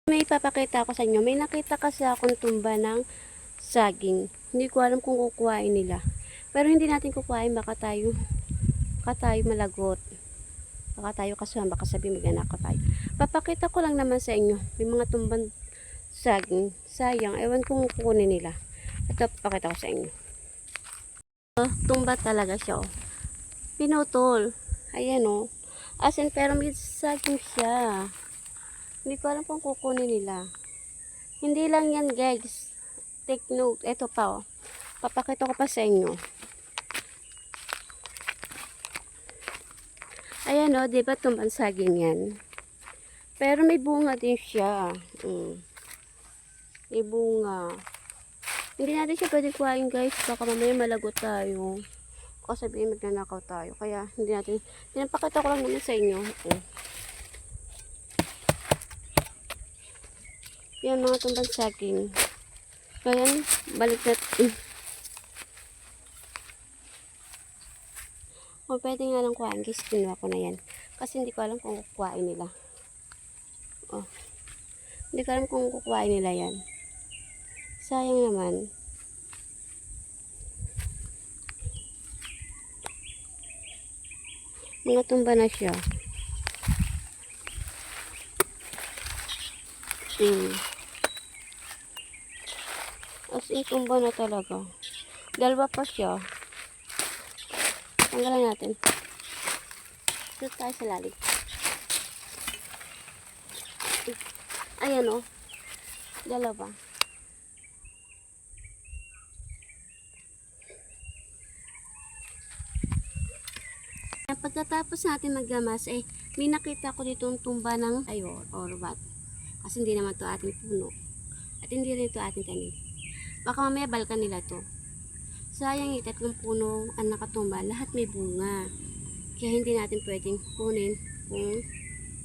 May ipapakita ako sa inyo. May nakita kasi akong tumba ng saging. Hindi ko alam kung kukuhain nila. Pero hindi natin kukuhain. Baka tayo malagot. Baka tayo kasuhan. Baka sabihin magnanakaw tayo. Papakita ko lang naman sa inyo. May mga tumbang saging. Sayang. Ewan kung kukunin nila. Ito papakita ko sa inyo. Tumba talaga siya. Oh. Pinutol. Ayan oh. Asin pero may saging siya. Hindi ko alam kung kukunin nila. Hindi lang yan guys. Take note. Ito pa oh. Papakita ko pa sa inyo. Ayan oh. Diba tumbang saging yan? Pero may bunga din siya. May bunga. Hindi natin siya pwede kuhain guys. Baka mamaya malagot tayo. Baka sabihin magnanakaw tayo. Kaya hindi natin. Pinapakita ko lang naman sa inyo. Yan mga tumbang saging. So yan, balik natin. O pwede nga lang kuhain guys, kinuha ko na yan. Kasi hindi ko alam kung kukuhain nila. Oh. Hindi ko alam kung kukuhain nila yan. Sayang naman. Mga tumba na siya. As in, tumba na talaga. Dalawa pa siya. Tanggalan natin. Dito tayo sa lalim. Ayan o. Dalawa. Pagkatapos natin maggamas, may nakita ko dito ang tumba ng orbat. Kasi hindi naman to ating puno. At hindi rin ito ating tanim. Baka mamaya balkan nila to. Sayang yung 3 puno ang nakatumba. Lahat may bunga. Kaya hindi natin pwedeng kunin kung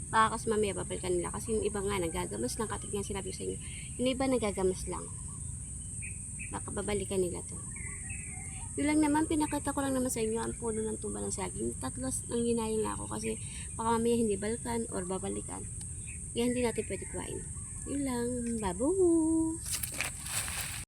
baka kasi mamaya babalikan nila. Kasi yung iba nga nagagamas lang. Katulad nga sinabi ko sa inyo. Yung iba nagagamas lang. Baka babalikan nila to. Yun lang naman, pinakita ko lang naman sa inyo ang puno ng tumba ng saging. 3 ang hinayang ako kasi baka mamaya hindi balkan or babalikan. Kaya hindi natin pwede kuhain. Yun lang. Babu!